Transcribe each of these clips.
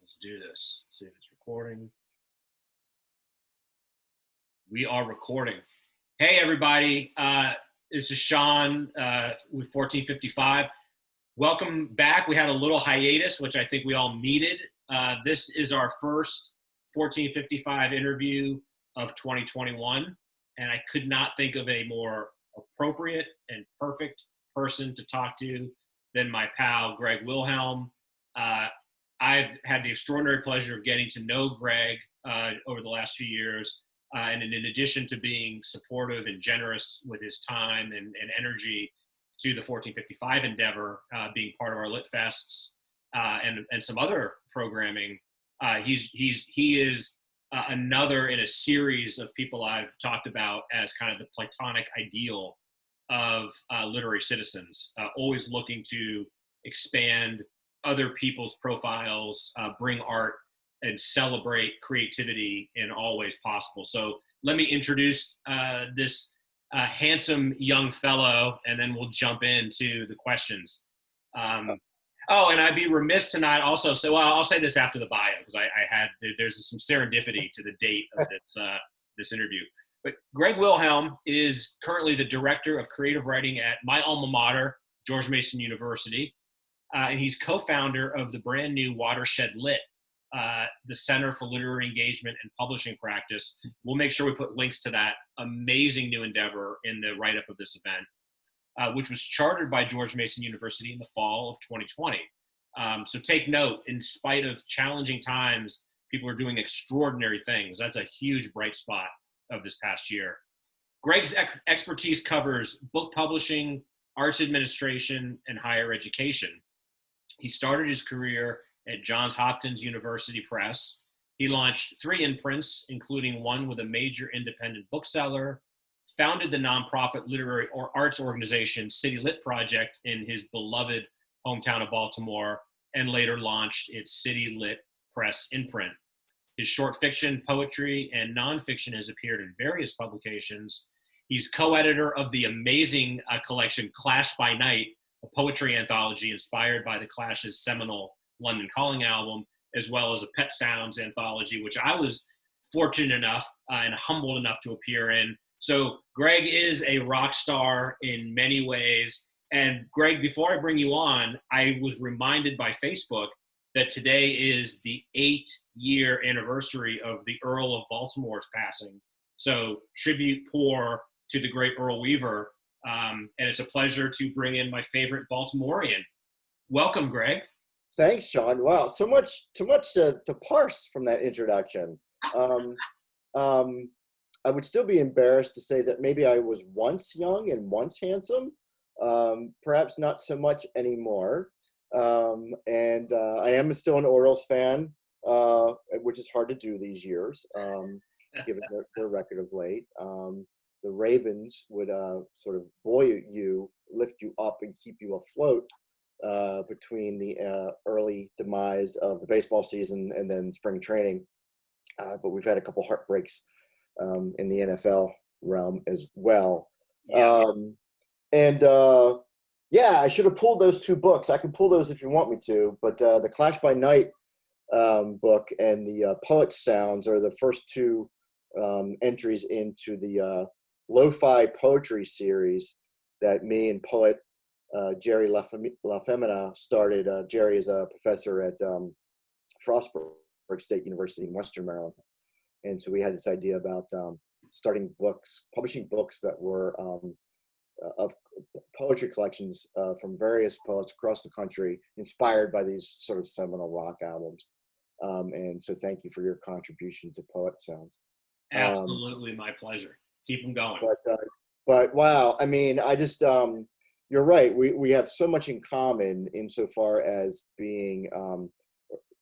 Let's do this. See if it's recording. We are recording. Hey, everybody. This is Sean with 1455. Welcome back. We had a little hiatus, which I think we all needed. This is our first 1455 interview of 2021, and I could not think of a more appropriate and perfect person to talk to than my pal, Gregg Wilhelm. I've had the extraordinary pleasure of getting to know Gregg over the last few years. And in addition to being supportive and generous with his time and energy to the 1455 endeavor, being part of our Lit Fests and some other programming, he is another in a series of people I've talked about as kind of the Platonic ideal of literary citizens, always looking to expand other people's profiles, bring art, and celebrate creativity in all ways possible. So let me introduce this handsome young fellow, and then we'll jump into the questions. Oh, and I'd be remiss to not also say, well, I'll say this after the bio, because there's some serendipity to the date of this interview. But Gregg Wilhelm is currently the director of creative writing at my alma mater, George Mason University, and he's co-founder of the brand new Watershed Lit, the Center for Literary Engagement and Publishing Practice. We'll make sure we put links to that amazing new endeavor in the write-up of this event, which was chartered by George Mason University in the fall of 2020. So take note, in spite of challenging times, people are doing extraordinary things. That's a huge bright spot of this past year. Gregg's expertise covers book publishing, arts administration, and higher education. He started his career at Johns Hopkins University Press. He launched 3 imprints, including one with a major independent bookseller, founded the nonprofit literary or arts organization CityLit Project in his beloved hometown of Baltimore, and later launched its CityLit Press imprint. His short fiction, poetry, and nonfiction has appeared in various publications. He's co-editor of the amazing collection Clash by Night, a poetry anthology inspired by the Clash's seminal London Calling album, as well as a Pet Sounds anthology, which I was fortunate enough and humbled enough to appear in. So Gregg is a rock star in many ways. And Gregg, before I bring you on, I was reminded by Facebook that today is the 8-year anniversary of the Earl of Baltimore's passing. So tribute poor to the great Earl Weaver. And it's a pleasure to bring in my favorite Baltimorean. Welcome, Gregg. Thanks, Sean. Wow, so much to parse from that introduction. I would still be embarrassed to say that maybe I was once young and once handsome, perhaps not so much anymore. And I am still an Orioles fan, which is hard to do these years, given their record of late. The Ravens would sort of buoy you, lift you up, and keep you afloat between the early demise of the baseball season and then spring training. But we've had a couple heartbreaks in the NFL realm as well. Yeah. Yeah, I should have pulled those 2 books. I can pull those if you want me to, but the Clash by Night book and the Poet Sounds are the first 2 entries into the lo-fi poetry series that me and poet Jerry LaFemina started. Jerry is a professor at Frostburg State University in Western Maryland. And so we had this idea about starting books, publishing books that were of poetry collections from various poets across the country, inspired by these sort of seminal rock albums. And so thank you for your contribution to Poet Sounds. Absolutely, my pleasure. Keep them going. But wow, I mean, I just, you're right. We have so much in common insofar as being,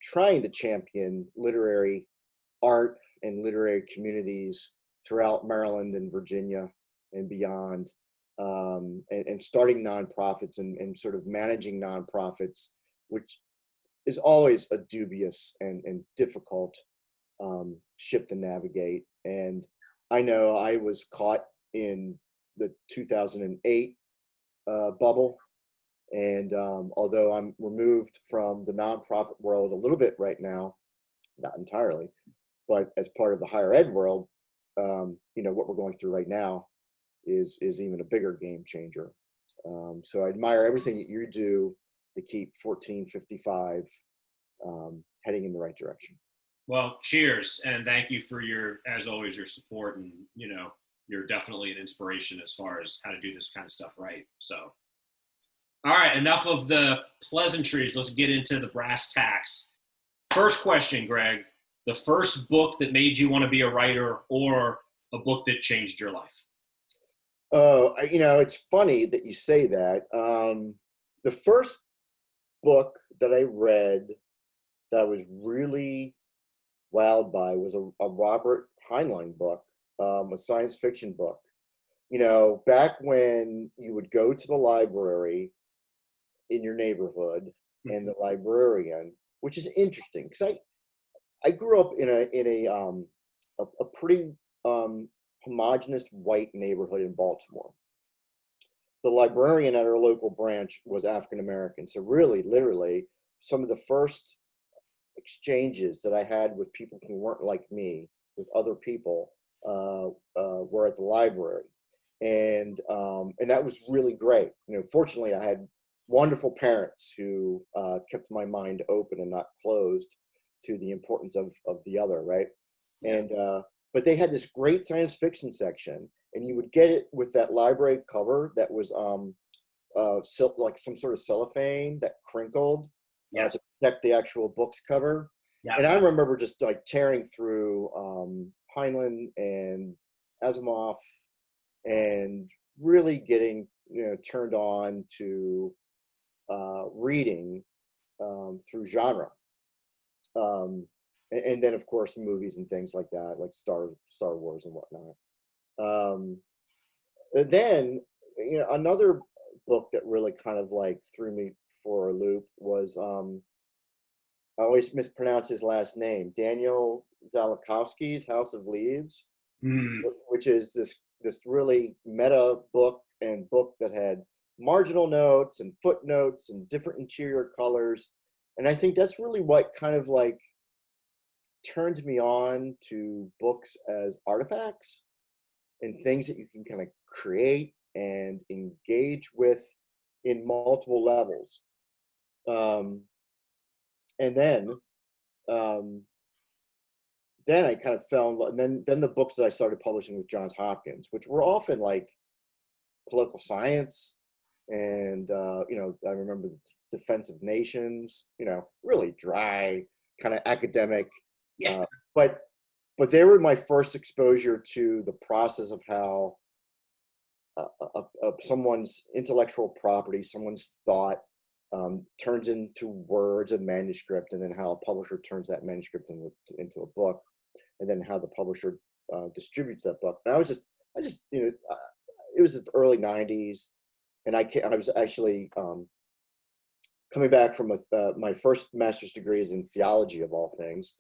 trying to champion literary art and literary communities throughout Maryland and Virginia and beyond, and starting nonprofits and sort of managing nonprofits, which is always a dubious and difficult ship to navigate. And I know I was caught in the 2008 bubble And although I'm removed from the nonprofit world a little bit right now, not entirely, but as part of the higher ed world, what we're going through right now is even a bigger game changer. So I admire everything that you do to keep 1455 heading in the right direction. Well, cheers, and thank you for as always, your support, and you're definitely an inspiration as far as how to do this kind of stuff right. So, all right, enough of the pleasantries. Let's get into the brass tacks. First question, Greg: the first book that made you want to be a writer, or a book that changed your life? Oh, it's funny that you say that. The first book that I read that I was really wowed by was a Robert Heinlein book, a science fiction book. Back when you would go to the library in your neighborhood, and the librarian, which is interesting because I grew up in a pretty homogenous white neighborhood in Baltimore. The librarian at our local branch was African American, so really, literally, some of the first exchanges that I had with people who weren't like me, with other people, were at the library, and that was really great. Fortunately, I had wonderful parents who kept my mind open and not closed to the importance of the other, right? And but they had this great science fiction section, and you would get it with that library cover that was like some sort of cellophane that crinkled to protect the actual book's cover. And I remember just like tearing through Heinlein and Asimov and really getting turned on to reading through genre. And then of course movies and things like that, like Star Wars and whatnot. And then another book that really kind of like threw me for a loop was I always mispronounce his last name, Daniel Zalakowski's House of Leaves, which is this really meta book that had marginal notes and footnotes and different interior colors. And I think that's really what kind of like turned me on to books as artifacts and things that you can kind of create and engage with in multiple levels. And then I kind of fell in love, and then the books that I started publishing with Johns Hopkins, which were often like political science, and I remember the Defense of Nations, really dry, kind of academic, but they were my first exposure to the process of how someone's intellectual property, someone's thought, turns into words and manuscript, and then how a publisher turns that manuscript into a book, and then how the publisher distributes that book. And I just it was the early '90s, and I was actually coming back from my first master's degree is in theology of all things,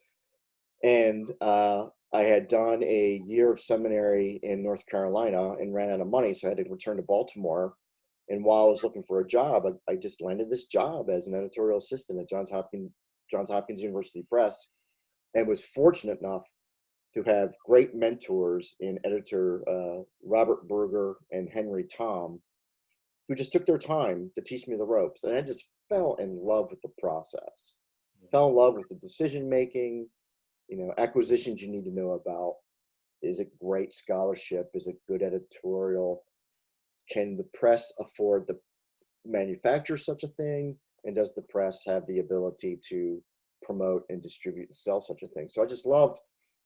and I had done a year of seminary in North Carolina and ran out of money, so I had to return to Baltimore. And while I was looking for a job, I just landed this job as an editorial assistant at Johns Hopkins University Press, and was fortunate enough to have great mentors in editor Robert Berger and Henry Tom, who just took their time to teach me the ropes. And I just fell in love with the process, fell in love with the decision making, acquisitions you need to know about. Is it great scholarship? Is it good editorial? Can the press afford to manufacture such a thing? And does the press have the ability to promote and distribute and sell such a thing? So I just loved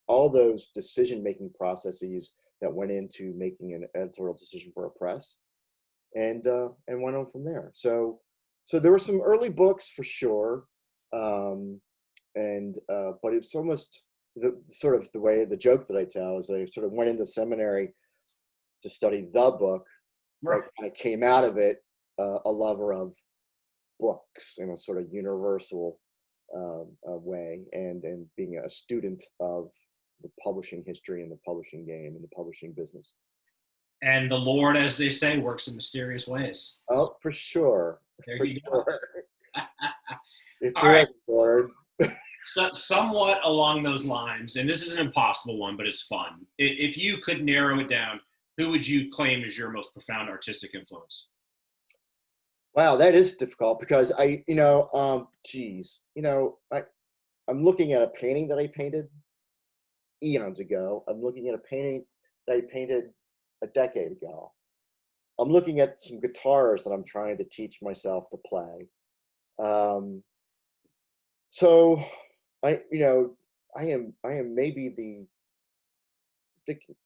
all those decision-making processes that went into making an editorial decision for a press, and went on from there. So there were some early books for sure, but it's almost the joke that I tell is I sort of went into seminary to study the book. Right. I came out of it a lover of books in a sort of universal way, and being a student of the publishing history and the publishing game and the publishing business. And the Lord, as they say, works in mysterious ways. Oh, for sure. There for you sure. go. If All there right. is a board. So, somewhat along those lines, and this is an impossible one, but it's fun. If you could narrow it down, who would you claim is your most profound artistic influence? Wow, that is difficult because I'm looking at a painting that I painted eons ago. I'm looking at a painting that I painted a decade ago. I'm looking at some guitars that I'm trying to teach myself to play. Um, so I am maybe the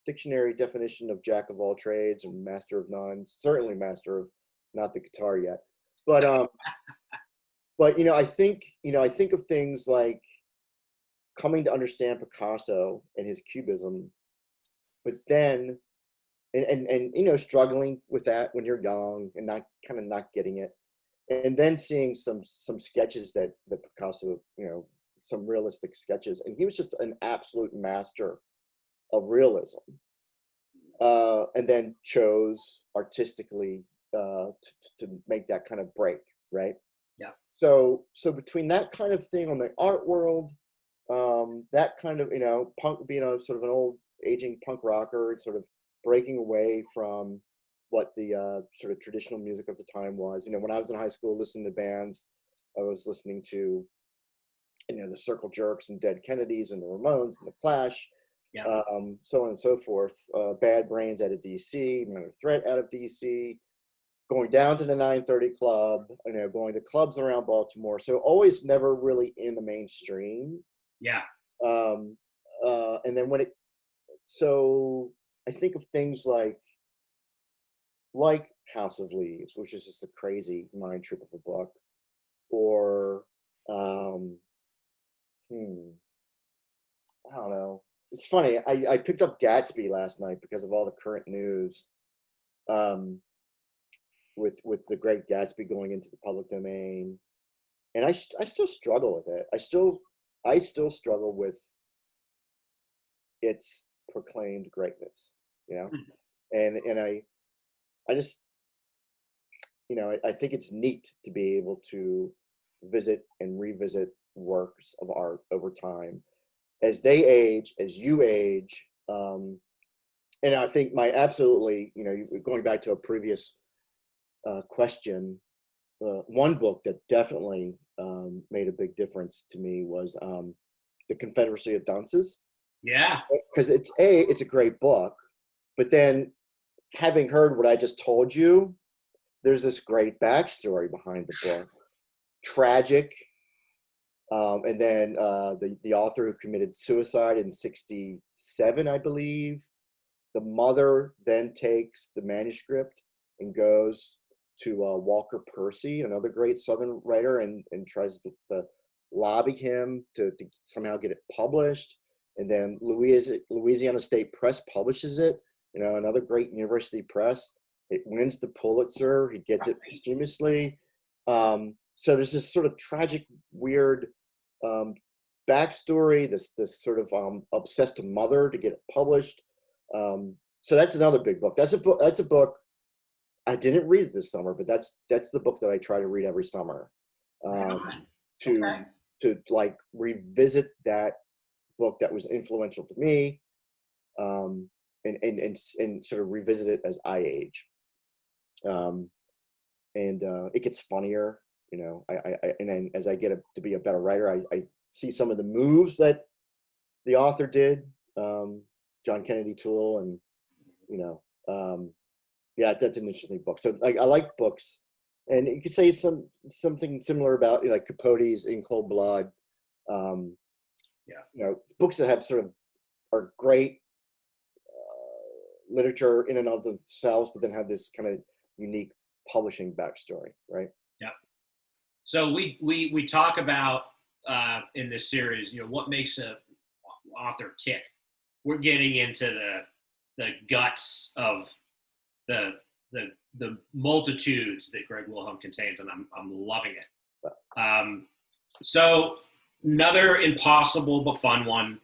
dictionary definition of jack of all trades and master of none. Certainly master of not the guitar yet, but I think of things like coming to understand Picasso and his cubism, but then and struggling with that when you're young and not getting it, and then seeing some sketches that Picasso, some realistic sketches, and he was just an absolute master of realism, and then chose artistically to make that kind of break, right? Yeah. So between that kind of thing on the art world, that kind of punk, being a sort of an old aging punk rocker, sort of breaking away from what the sort of traditional music of the time was. When I was in high school listening to bands, I was listening to the Circle Jerks and Dead Kennedys and the Ramones and the Clash, Yeah. so on and so forth. Bad Brains out of DC, Minor Threat out of DC, going down to the 930 Club, going to clubs around Baltimore. So always never really in the mainstream. Yeah. And then so I think of things like House of Leaves, which is just a crazy mind trip of a book, or I don't know. It's funny. I picked up Gatsby last night because of all the current news, with the Great Gatsby going into the public domain, and I still struggle with it. I still struggle with its proclaimed greatness, and I just I think it's neat to be able to visit and revisit works of art over time as they age, as you age. And I think my absolutely, going back to a previous question, one book that definitely made a big difference to me was The Confederacy of Dances. Yeah. Because it's a great book, but then having heard what I just told you, there's this great backstory behind the book, tragic. And then the author who committed suicide in '67, I believe, the mother then takes the manuscript and goes to Walker Percy, another great Southern writer, and tries to lobby him to somehow get it published. And then Louisiana State Press publishes it, another great university press. It wins the Pulitzer. He gets it posthumously. So there's this sort of tragic, weird backstory, this sort of obsessed mother to get it published. So that's another big book. That's a book I didn't read it this summer, but that's the book that I try to read every summer, to like revisit that book that was influential to me, and sort of revisit it as I age. And it gets funnier, and then as I get to be a better writer, I see some of the moves that the author did, John Kennedy Toole, and yeah, that's an interesting book. So I like books, and you could say something similar about like Capote's In Cold Blood. Books that have sort of are great literature in and of themselves, but then have this kind of unique publishing backstory, right? Yeah. So we talk about in this series, what makes an author tick. We're getting into the guts of the multitudes that Gregg Wilhelm contains, and I'm loving it. So another impossible but fun one.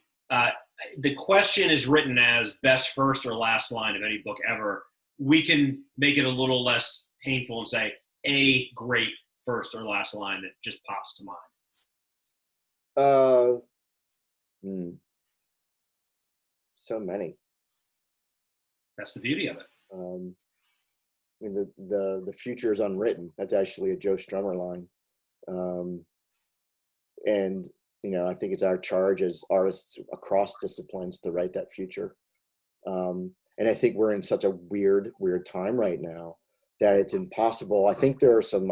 The question is written as best first or last line of any book ever. We can make it a little less painful and say a great first or last line that just pops to mind? Uh, hmm, so many. That's the beauty of it. I mean, the future is unwritten. That's actually a Joe Strummer line. Um, and I think it's our charge as artists across disciplines to write that future. And I think we're in such a weird time right now that it's impossible. I think there are some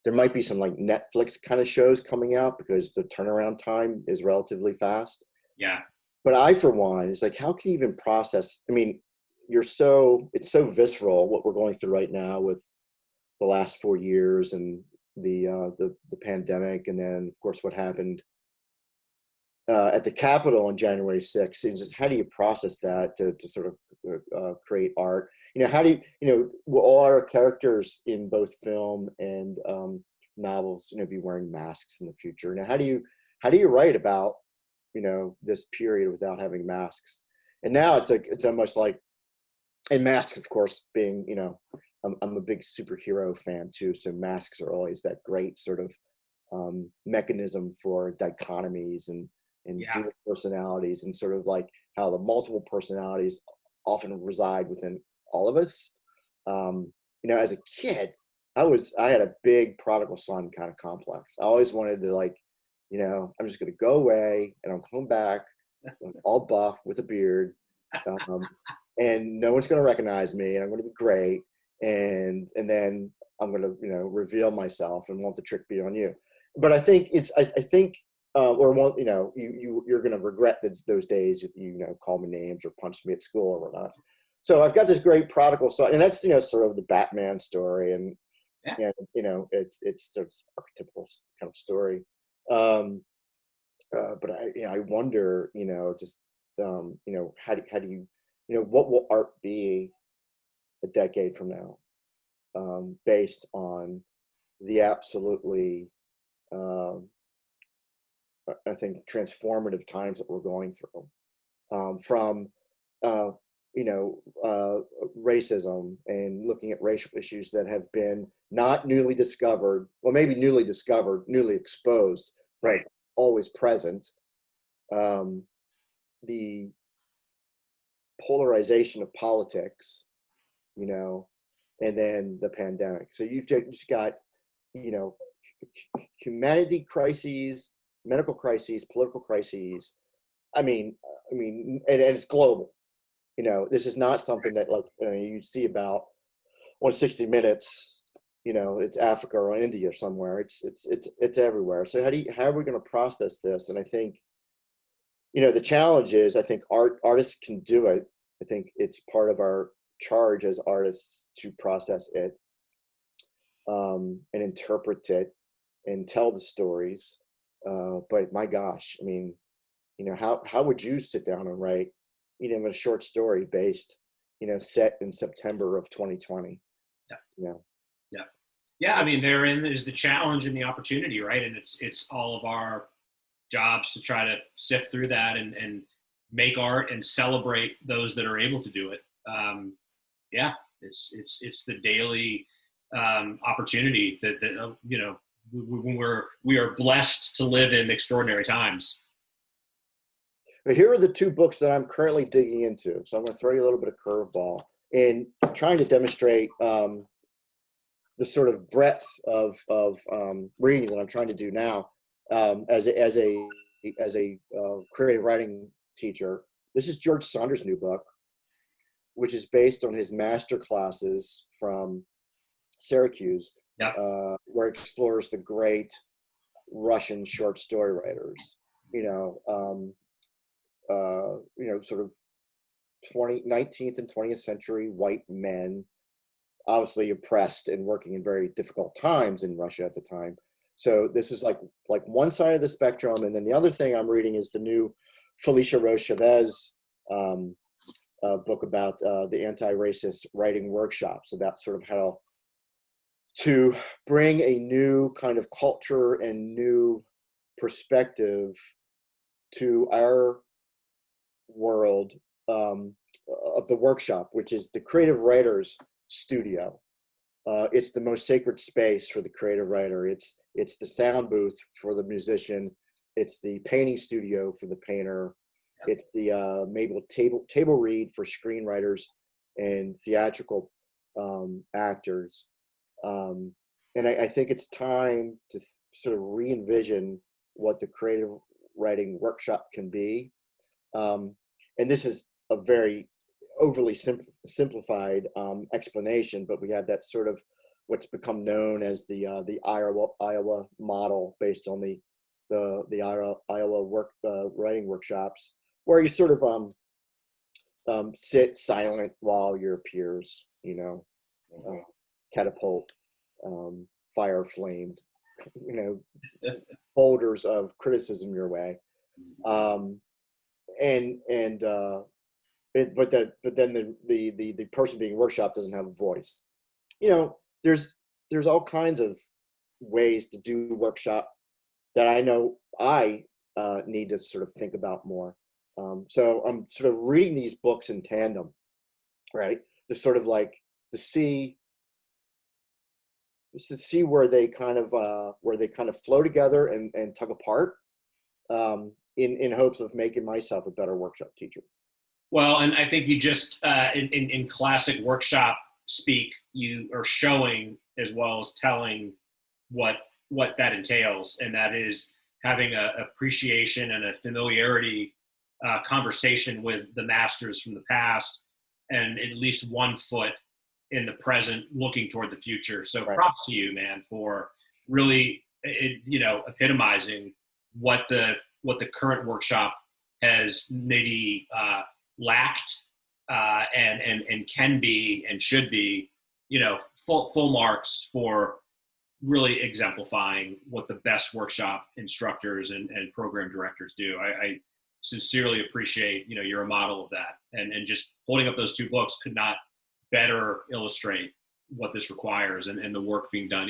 there might be some like Netflix kind of shows coming out because the turnaround time is relatively fast. Yeah. But I, for one, is like, how can you even process? I mean, it's so visceral what we're going through right now with the last 4 years and the pandemic, and then of course what happened at the Capitol on January 6th. Is how do you process that to sort of create art? How do will all our characters in both film and novels, be wearing masks in the future? Now, how do you write about this period without having masks? And now it's almost like, and masks, of course, being I'm a big superhero fan too, so masks are always that great sort of mechanism for dichotomies and Yeah. dual personalities, and sort of like how the multiple personalities often reside within all of us. As a kid, I had a big prodigal son kind of complex. I always wanted to, like, I'm just going to go away and I'm coming back all buff with a beard, and no one's going to recognize me, and I'm going to be great, and then I'm going to reveal myself and want the trick be on you. But I think I think or won't you're going to regret those days if you call me names or punch me at school or whatnot. So I've got this great prodigal son, and that's sort of the Batman story, and Yeah. it's sort of archetypical kind of story. But I wonder, just how do you what will art be a decade from now, based on the absolutely I think transformative times that we're going through, from uh, racism and looking at racial issues that have been not newly discovered, well, maybe newly discovered, newly exposed, but Right. always present. The polarization of politics, and then the pandemic. So you've just got, humanity crises, medical crises, political crises. And it's global. This is not something that, like, you see about on 60 Minutes. It's Africa or India somewhere. It's everywhere. So how are we going to process this? And I think, the challenge is, I think artists can do it. I think it's part of our charge as artists to process it, and interpret it and tell the stories. But my gosh, I mean, how would you sit down and write, a short story based, set in September of 2020? Yeah. Yeah. Yeah. Yeah. I mean, therein is the challenge and the opportunity, right? And it's all of our jobs to try to sift through that and make art and celebrate those that are able to do it. Yeah, it's the daily opportunity that we are blessed to live in extraordinary times. But here are the two books that I'm currently digging into. So I'm going to throw you a little bit of curveball in trying to demonstrate the sort of breadth of reading that I'm trying to do now, as a creative writing teacher. This is George Saunders' new book, which is based on his master classes from Syracuse, Yeah. where it explores the great Russian short story writers. Sort of 19th and 20th century white men, obviously oppressed and working in very difficult times in Russia at the time. So this is like one side of the spectrum, and then the other thing I'm reading is the new Felicia Rose Chavez book about the anti-racist writing workshops, about sort of how to bring a new kind of culture and new perspective to our world, of the workshop, which is the creative writers studio. It's the most sacred space for the creative writer. It's the sound booth for the musician. It's the painting studio for the painter. It's the maybe table read for screenwriters and theatrical actors. And I think it's time to sort of re-envision what the creative writing workshop can be. And this is a very overly simplified explanation, but we have that sort of what's become known as the Iowa model, based on the Iowa writing workshops, where you sort of sit silent while your peers, catapult fire flamed, boulders of criticism your way, but then the person being workshopped doesn't have a voice. There's all kinds of ways to do workshop that I know I need to sort of think about more. So I'm sort of reading these books in tandem, right? To sort of like to see where they kind of flow together and tug apart, in hopes of making myself a better workshop teacher. Well, and I think you just, in classic workshop speak, you are showing as well as telling what that entails, and that is having a appreciation and a familiarity conversation with the masters from the past, and at least one foot in the present, looking toward the future. So Right. Props to you, man, for really, epitomizing what the current workshop has maybe lacked, and can be and should be, full marks for really exemplifying what the best workshop instructors and program directors do. I sincerely appreciate, you're a model of that, and just holding up those two books could not better illustrate what this requires and the work being done.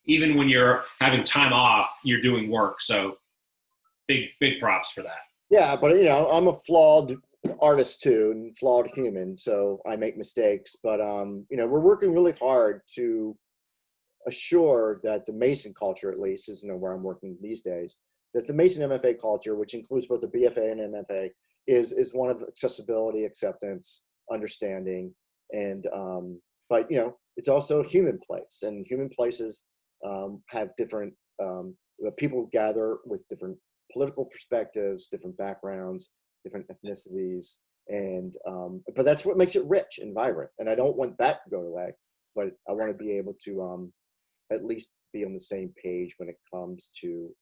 Even when you're having time off, you're doing work. So big props for that. Yeah, but I'm a flawed artist too, and flawed human, so I make mistakes. But we're working really hard to assure that the Mason culture, at least, is where I'm working these days, that the Mason MFA culture, which includes both the BFA and MFA, is one of accessibility, acceptance, understanding, and but it's also a human place, and human places have different people gather with different political perspectives, different backgrounds, different ethnicities, and but that's what makes it rich and vibrant. And I don't want that to go away, but I want to be able to at least be on the same page when it comes to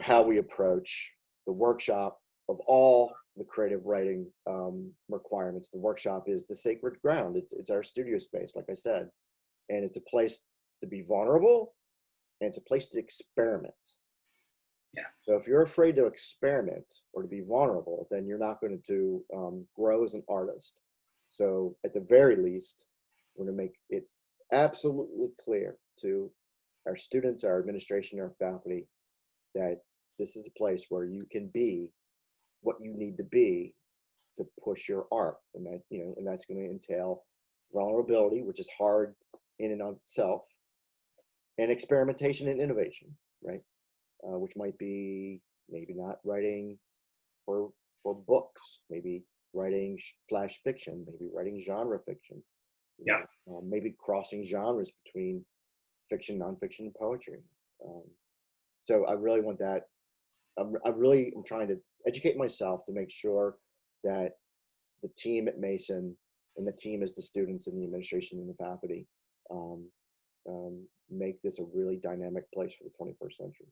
how we approach the workshop of all the creative writing requirements. The workshop is the sacred ground. It's our studio space, like I said, and it's a place to be vulnerable, and it's a place to experiment. Yeah. So if you're afraid to experiment or to be vulnerable, then you're not going to grow as an artist. So at the very least, we're going to make it absolutely clear to our students, our administration, our faculty, that this is a place where you can be what you need to be to push your art, and that and that's going to entail vulnerability, which is hard in and of itself, and experimentation and innovation, right? Which might be maybe not writing for books, maybe writing flash fiction, maybe writing genre fiction, Yeah. Maybe crossing genres between fiction, nonfiction, and poetry. So I really want that. I'm trying to educate myself to make sure that the team at Mason and the team as the students and the administration and the faculty make this a really dynamic place for the 21st century.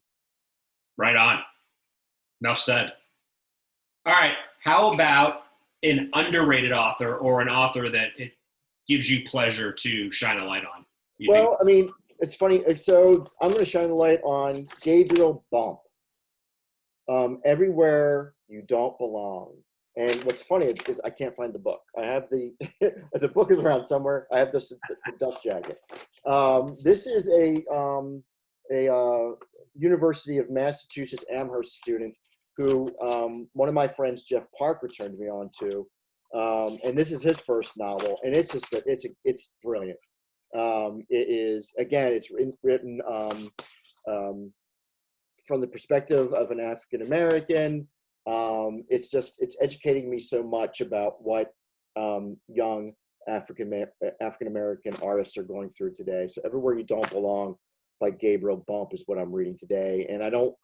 Right on. Enough said. All right. How about an underrated author, or an author that it gives you pleasure to shine a light on? Well, I mean, it's funny. So I'm going to shine a light on Gabriel Bump. Everywhere You Don't Belong. And what's funny is I can't find the book. I have the book is around somewhere. I have the dust jacket. This is a University of Massachusetts Amherst student who one of my friends, Jeff Parker, turned me on to. And this is his first novel, and it's just it's brilliant. It is, again, it's written um, from the perspective of an African American. It's educating me so much about what young African American artists are going through today. So Everywhere You Don't Belong by Gabriel Bump is what I'm reading today, and I don't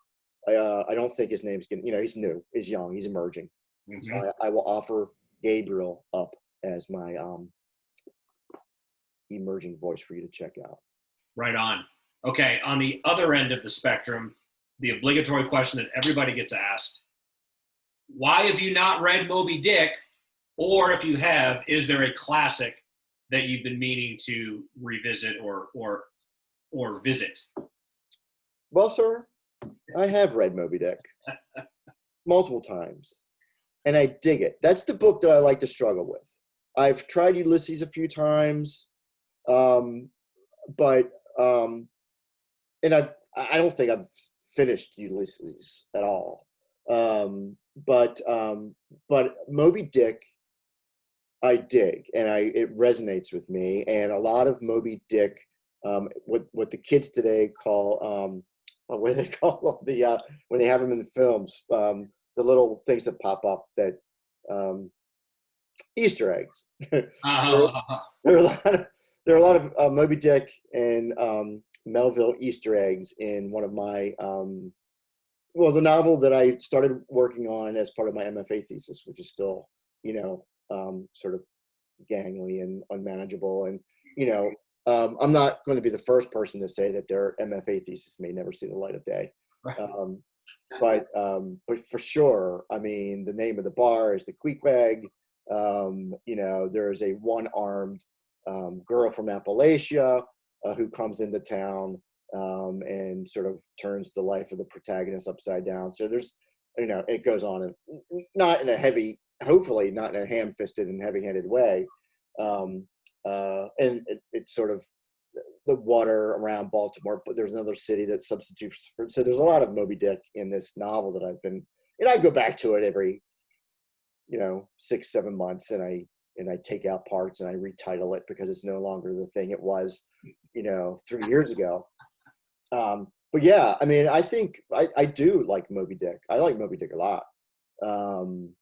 think his name's gonna, he's new, he's young, he's emerging. Mm-hmm. So I will offer Gabriel up as my emerging voice for you to check out. Right on. Okay, on the other end of the spectrum, the obligatory question that everybody gets asked: why have you not read Moby Dick? Or if you have, is there a classic that you've been meaning to revisit or visit? Well, sir, I have read Moby Dick multiple times, and I dig it. That's the book that I like to struggle with. I've tried Ulysses a few times, but and I don't think I've finished Ulysses at all. But Moby Dick, I dig, and it resonates with me. And a lot of Moby Dick, what the kids today call, what do they call the when they have them in the films, the little things that pop up that Easter eggs. there, there are a lot of Moby Dick and Melville Easter eggs in one of my the novel that I started working on as part of my MFA thesis, which is still sort of gangly and unmanageable, and I'm not going to be the first person to say that their MFA thesis may never see the light of day. Right. But for sure, I mean, the name of the bar is the Queequeg. There's a one-armed girl from Appalachia who comes into town and sort of turns the life of the protagonist upside down. So there's, it goes on, and not in a heavy, hopefully not in a ham-fisted and heavy-handed way. And it's sort of the water around Baltimore, but there's another city that substitutes for, so there's a lot of Moby Dick in this novel that I've been, and I go back to it every, 6-7 months, and I take out parts and I retitle it because it's no longer the thing it was, 3 years ago. But yeah, I mean, I think I do like Moby Dick. I like Moby Dick a lot. And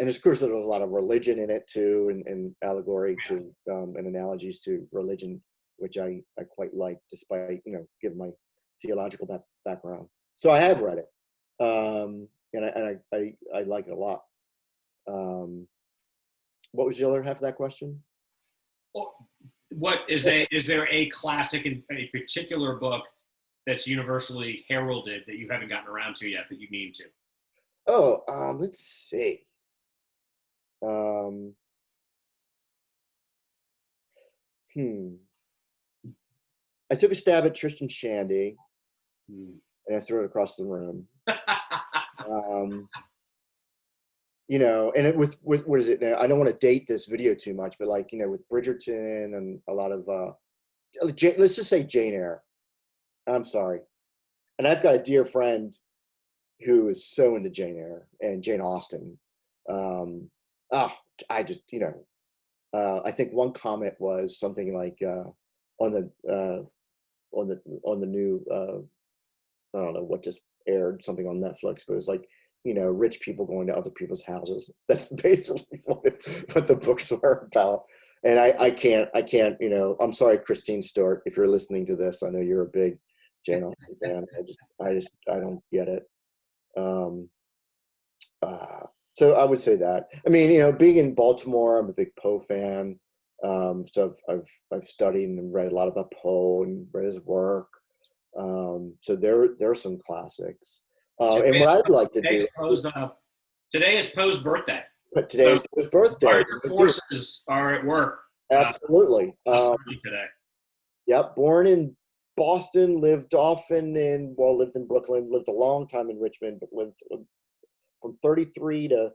of course, there's a lot of religion in it too, and allegory to and analogies to religion, which I quite like, despite given my theological background. So I have read it, and I like it a lot. What was the other half of that question? What is there a classic in a particular book that's universally heralded that you haven't gotten around to yet that you need to? Oh, let's see. I took a stab at Tristram Shandy, and I threw it across the room. And it with what is it now? I don't want to date this video too much, but with Bridgerton and a lot of let's just say Jane Eyre. I'm sorry, and I've got a dear friend who is so into Jane Eyre and Jane Austen. I just I think one comment was something like on the new I don't know what just aired, something on Netflix, but it was like, rich people going to other people's houses. That's basically what the books were about. And I can't, I'm sorry, Christine Stewart, if you're listening to this, I know you're a big Jane Austen fan. I don't get it. So I would say that. I mean, being in Baltimore, I'm a big Poe fan. So I've studied and read a lot about Poe and read his work. So there are some classics. And what I'd like to do today is Poe's birthday. But today is Poe's birthday. Our forces are at work. Absolutely. Today. Yep. Born in Boston, lived in Brooklyn, lived a long time in Richmond, but lived from 33 to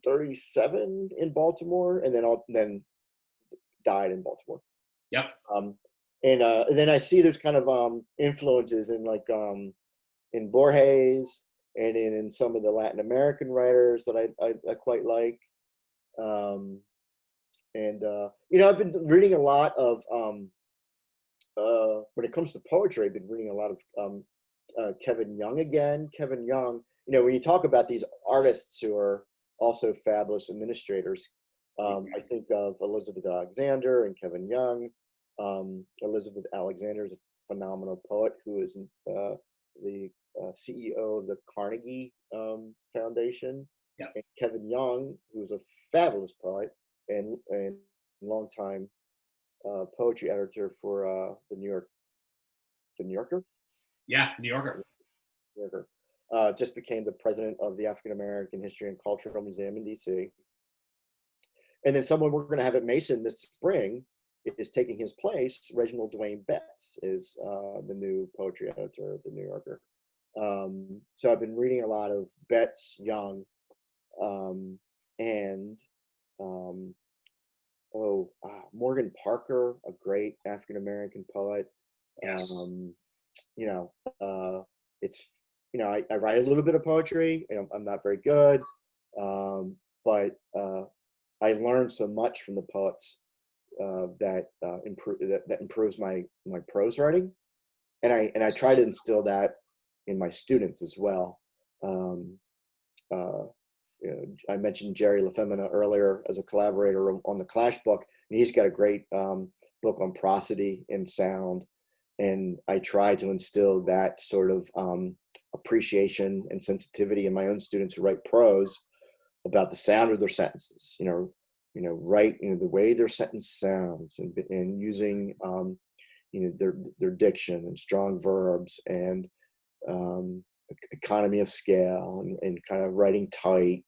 37 in Baltimore, and then died in Baltimore. Yep. And then I see there's kind of influences in in Borges and in some of the Latin American writers that I quite like. And I've been reading a lot of when it comes to poetry. I've been reading a lot of Kevin Young again. Kevin Young, when you talk about these artists who are also fabulous administrators, I think of Elizabeth Alexander and Kevin Young. Elizabeth Alexander is a phenomenal poet who is the CEO of the Carnegie Foundation. Yeah. And Kevin Young, who is a fabulous poet and longtime poetry editor for the New Yorker. Yeah, New Yorker. Just became the president of the African American History and Cultural Museum in DC. And then someone we're going to have at Mason this spring is taking his place. Reginald Dwayne Betts is the new poetry editor of the New Yorker. So I've been reading a lot of Betts, Young, and Morgan Parker, a great African American poet. Yes. It's I write a little bit of poetry. I'm not very good, but I learned so much from the poets that improves my prose writing, and I try to instill that in my students as well. I mentioned Jerry LaFemina earlier as a collaborator on the Clash book, and he's got a great book on prosody and sound, and I try to instill that sort of appreciation and sensitivity in my own students who write prose about the sound of their sentences. Write the way their sentence sounds, and using their diction and strong verbs and economy of scale and kind of writing tight,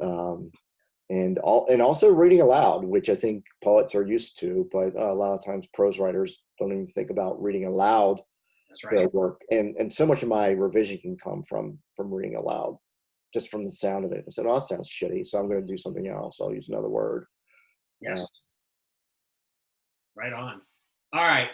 and also reading aloud, which I think poets are used to, but a lot of times prose writers don't even think about reading aloud. That's right. Their work, and so much of my revision can come from reading aloud, just from the sound of it. I said, "Oh, that sounds shitty," so I'm going to do something else. I'll use another word. Yes. Right on. All right.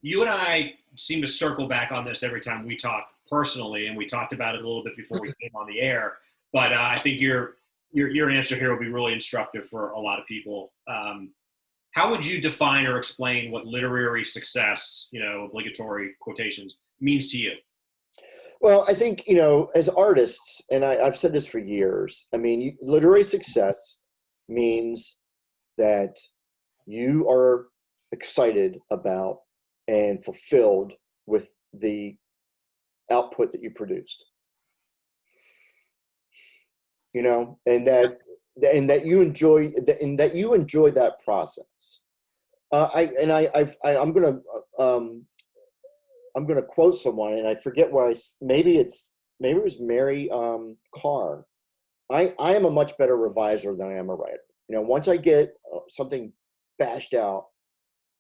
You and I seem to circle back on this every time we talk personally, and we talked about it a little bit before we came on the air. But I think your answer here will be really instructive for a lot of people. How would you define or explain what literary success, obligatory quotations, means to you? Well, I think, as artists, and I've said this for years, literary success means that you are excited about and fulfilled with the output that you produced, and that you enjoy that process. I'm gonna quote someone, and I forget where maybe it was Mary Carr. I am a much better reviser than I am a writer. Once I get something bashed out,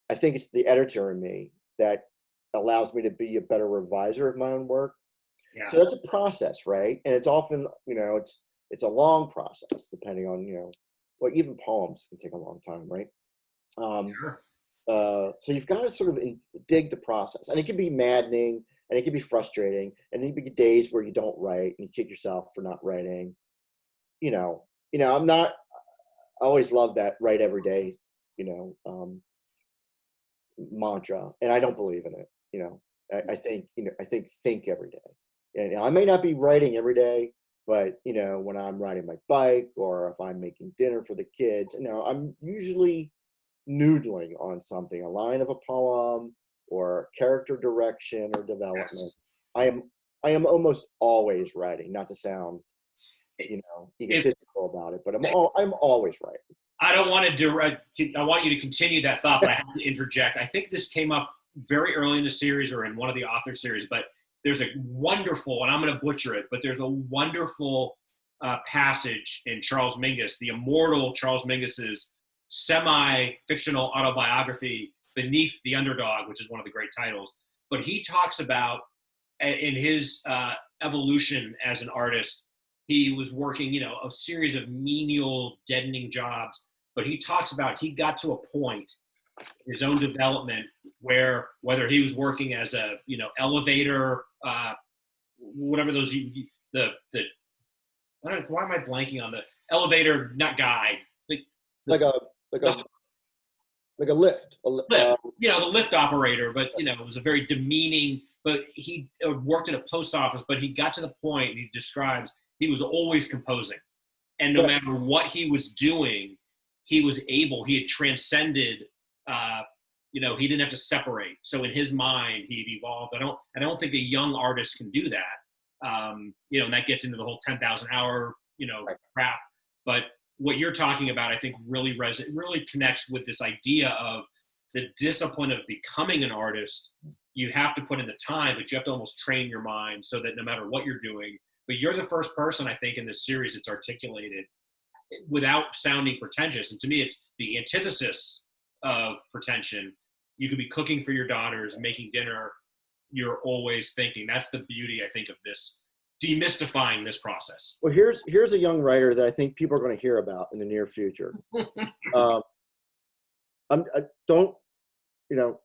I think it's the editor in me that allows me to be a better reviser of my own work. Yeah. So that's a process, right? And it's often, it's a long process, depending on, even poems can take a long time, right? Sure. So you've got to sort of dig the process, and it can be maddening, and it can be frustrating, and then you be days where you don't write and you kick yourself for not writing. I always love that write every day, mantra, and I don't believe in it. I think every day. And I may not be writing every day, but when I'm riding my bike or if I'm making dinner for the kids, I'm usually noodling on something, a line of a poem or character direction or development. Yes. I am almost always writing, not to sound egotistical about it, but I'm always writing. I want you to continue that thought, but I have to interject. I think this came up very early in the series or in one of the author series, but there's a wonderful, and I'm going to butcher it, but there's a wonderful passage in Charles Mingus, the immortal Charles Mingus's semi-fictional autobiography, Beneath the Underdog, which is one of the great titles. But he talks about, in his evolution as an artist, he was working, a series of menial, deadening jobs. But he talks about he got to a point in his own development where, whether he was working as a, elevator, whatever those, why am I blanking on the elevator, not guy, like a like a the like a lift. lift, the lift operator, but it was a very demeaning. But he worked at a post office, but he got to the point, he describes, he was always composing. And no matter what he was doing, he had transcended, he didn't have to separate. So in his mind, he'd evolved. I don't think a young artist can do that. And that gets into the whole 10,000 hour, crap. But what you're talking about, I think really connects with this idea of the discipline of becoming an artist. You have to put in the time, but you have to almost train your mind so that no matter what you're doing, but you're the first person, I think, in this series that's articulated without sounding pretentious. And to me, it's the antithesis of pretension. You could be cooking for your daughters, making dinner. You're always thinking. That's the beauty, I think, of this, demystifying this process. Well, here's a young writer that I think people are going to hear about in the near future.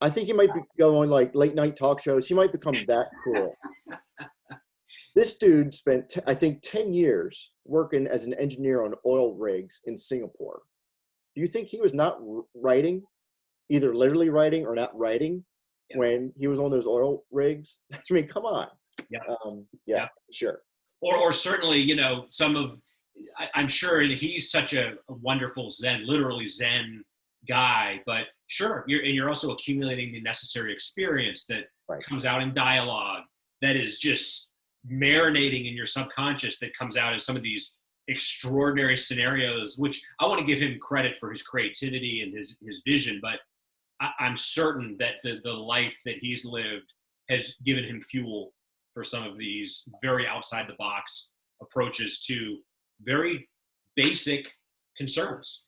I think he might be going like late night talk shows. He might become that cool. This dude spent, I think, 10 years working as an engineer on oil rigs in Singapore. Do you think he was not writing, either literally writing or not writing, when he was on those oil rigs? I mean, come on. Yeah. Sure. Or certainly, I'm sure he's such a wonderful literally Zen guy, but sure, you're also accumulating the necessary experience that comes out in dialogue, that is just marinating in your subconscious, that comes out as some of these extraordinary scenarios, which I want to give him credit for his creativity and his vision, but I'm certain that the life that he's lived has given him fuel for some of these very outside the box approaches to very basic concerns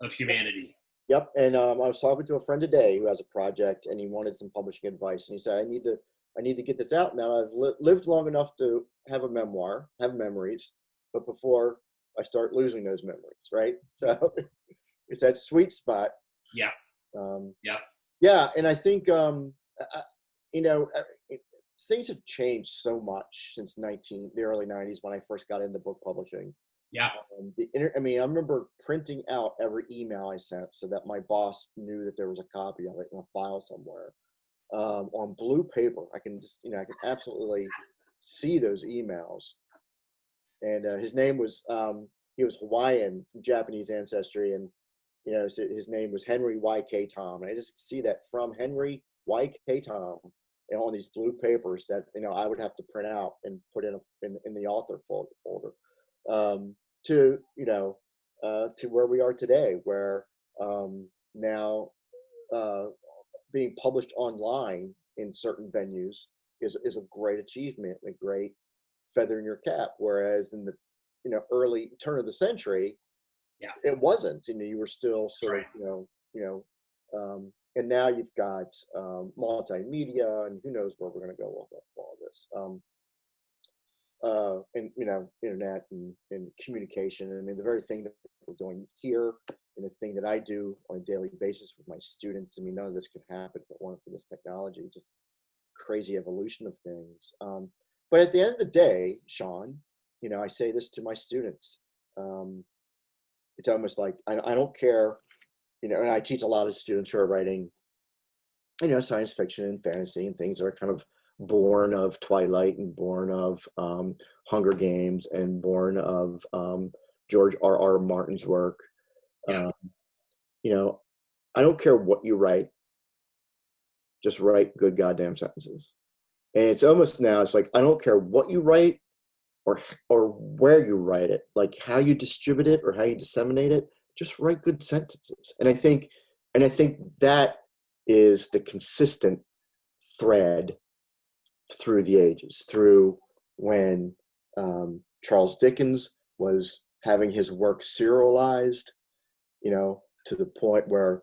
of humanity. Yep. And I was talking to a friend today who has a project, and he wanted some publishing advice. And he said, I need to get this out now. I've lived long enough to have a memoir, have memories, but before I start losing those memories, right? So it's that sweet spot. Yeah. Yeah. And I think, things have changed so much since the early 90s when I first got into book publishing. Yeah. I remember printing out every email I sent so that my boss knew that there was a copy of it in a file somewhere, on blue paper. I can absolutely see those emails. And his name was, he was Hawaiian, Japanese ancestry, and so his name was Henry Y.K. Tom. And I just see that from Henry Y.K. Tom, on these blue papers that I would have to print out and put in the author folder. To where we are today, where now being published online in certain venues is a great achievement, a great feather in your cap. Whereas in the early turn of the century, it wasn't. You were still sort of and now you've got multimedia, and who knows where we're going to go with all this. And internet and communication. I mean, the very thing that we're doing here, and the thing that I do on a daily basis with my students. I mean, none of this could happen if it weren't for this technology. Just crazy evolution of things. But at the end of the day, Sean, I say this to my students. It's almost like I don't care. And I teach a lot of students who are writing, science fiction and fantasy and things that are kind of born of Twilight and born of Hunger Games and born of George R.R. Martin's work. I don't care what you write, just write good goddamn sentences. And it's almost now, it's like, I don't care what you write or where you write it, like how you distribute it or how you disseminate it, just write good sentences. And I think that is the consistent thread through the ages, through when Charles Dickens was having his work serialized, to the point where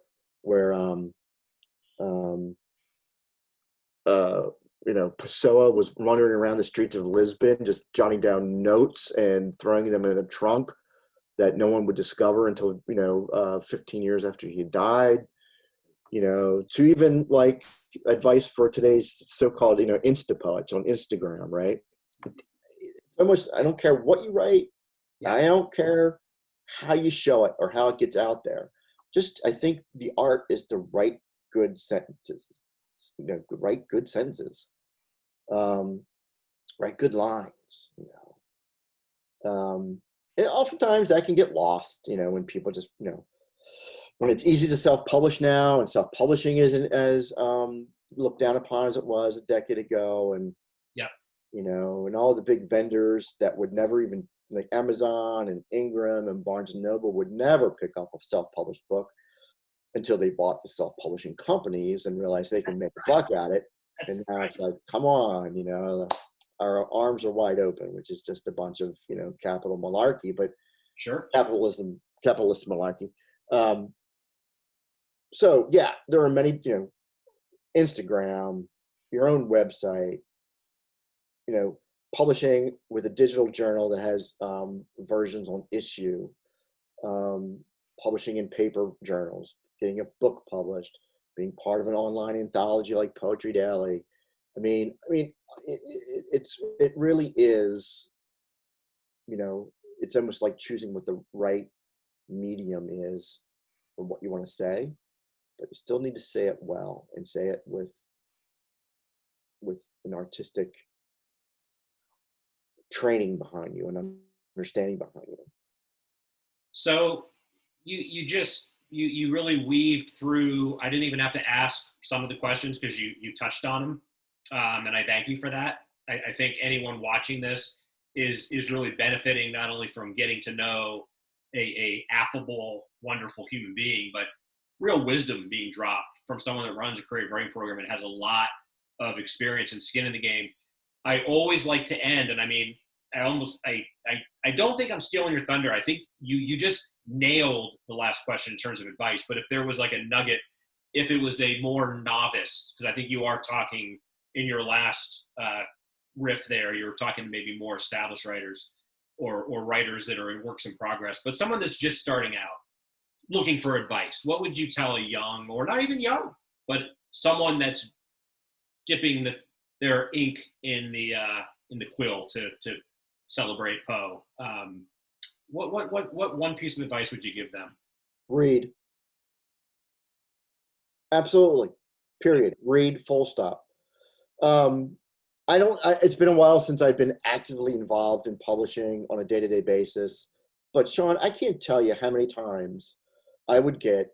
Pessoa was wandering around the streets of Lisbon, just jotting down notes and throwing them in a trunk that no one would discover until 15 years after he died. To even like advice for today's so-called Insta poets on Instagram, right? It's almost, I don't care what you write. I don't care how you show it or how it gets out there. Just, I think the art is to write good sentences, write good sentences, write good lines, and oftentimes that can get lost, when people just, when it's easy to self-publish now, and self-publishing isn't as looked down upon as it was a decade ago, and Yeah. and all the big vendors that would never even, like Amazon and Ingram and Barnes and Noble, would never pick up a self-published book until they bought the self-publishing companies and realized they can make a buck at it. And now it's like, come on, our arms are wide open, which is just a bunch of, capital malarkey, but Sure. capitalist malarkey. So yeah, there are many, Instagram, your own website, publishing with a digital journal that has versions on issue, publishing in paper journals, getting a book published, being part of an online anthology like Poetry Daily. I mean, it really is, it's almost like choosing what the right medium is for what you want to say, but you still need to say it well and say it with an artistic training behind you and understanding behind you. So you really weaved through. I didn't even have to ask some of the questions because you touched on them, and I thank you for that. I think anyone watching this is really benefiting not only from getting to know a affable, wonderful human being, but real wisdom being dropped from someone that runs a creative writing program and has a lot of experience and skin in the game. I always like to end, and I mean, I don't think I'm stealing your thunder. I think you just nailed the last question in terms of advice. But if there was like a nugget, if it was a more novice, because I think you are talking in your last riff there, you were talking to maybe more established writers or writers that are in works in progress, but someone that's just starting out, looking for advice, what would you tell a young, or not even young, but someone that's dipping their ink in the quill to celebrate Poe? What one piece of advice would you give them? Read. Absolutely. Period. Read. Full stop. It's been a while since I've been actively involved in publishing on a day-to-day basis, but Sean, I can't tell you how many times I would get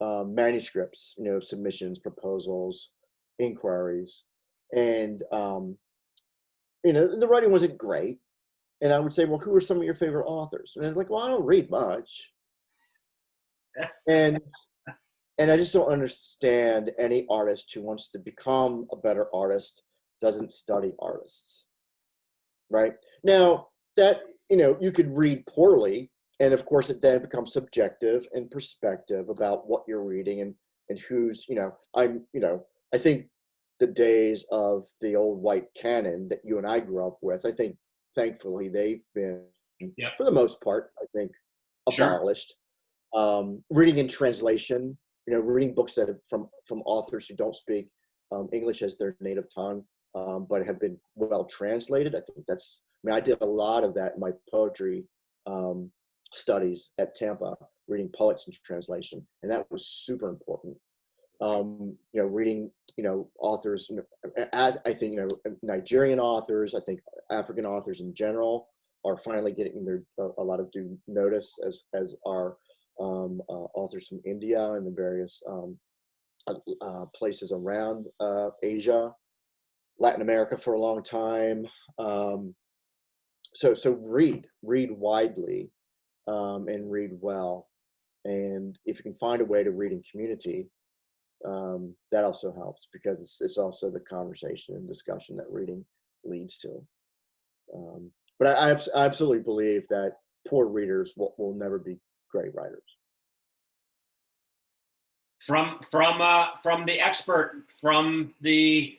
manuscripts, submissions, proposals, inquiries, and the writing wasn't great. And I would say, well, who are some of your favorite authors? And they're like, well, I don't read much. And I just don't understand any artist who wants to become a better artist doesn't study artists, right? Now that, you could read poorly, and of course it then becomes subjective and perspective about what you're reading and who's, I think the days of the old white canon that you and I grew up with, I think thankfully they've been, Yep. for the most part, I think, abolished. Sure. Reading in translation, reading books that are from authors who don't speak English as their native tongue, but have been well translated. I think I did a lot of that in my poetry studies at Tampa, reading poets in translation, and that was super important. Reading, authors, I think, Nigerian authors, I think African authors in general are finally getting a lot of due notice, as are authors from India and the various places around Asia, Latin America for a long time. So read widely, and read well. And if you can find a way to read in community, that also helps, because it's also the conversation and discussion that reading leads to. But I absolutely believe that poor readers will never be great writers. From the expert, from the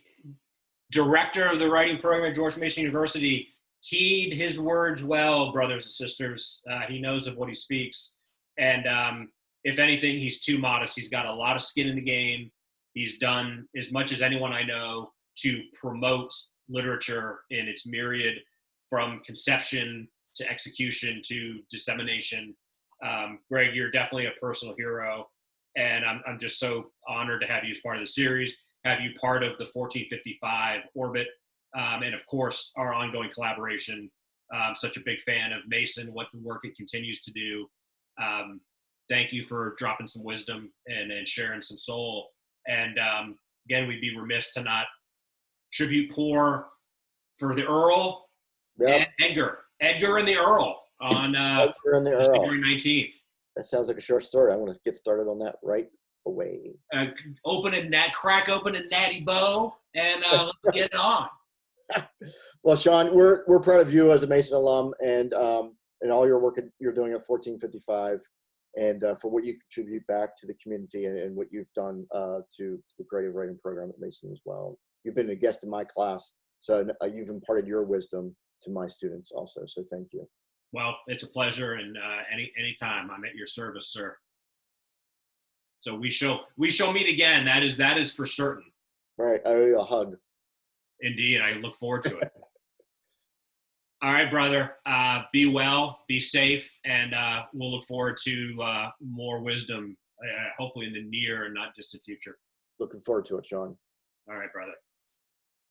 director of the writing program at George Mason University, heed his words well, brothers and sisters. He knows of what he speaks. And if anything, he's too modest. He's got a lot of skin in the game. He's done as much as anyone I know to promote literature in its myriad, from conception to execution to dissemination. Gregg, you're definitely a personal hero, and I'm just so honored to have you as part of the series, have you part of the 1455 orbit, and of course, our ongoing collaboration. Such a big fan of Mason, what the work it continues to do. Thank you for dropping some wisdom and sharing some soul. And again, we'd be remiss to not tribute pour for the Earl and Edgar and the Earl on Edgar and the Earl. February 19th. That sounds like a short story. I want to get started on that right away. Crack open a natty bow, and let's get it on. Well, Sean, we're proud of you as a Mason alum, and all your work you're doing at 1455, and for what you contribute back to the community and what you've done to the creative writing program at Mason as well. You've been a guest in my class, so you've imparted your wisdom to my students also. So thank you. Well, it's a pleasure, and anytime I'm at your service, sir. So we shall meet again. That is for certain. All right, I owe you a hug. Indeed, I look forward to it. All right, brother. Be well, be safe, and we'll look forward to more wisdom, hopefully in the near and not distant future. Looking forward to it, Sean. All right, brother.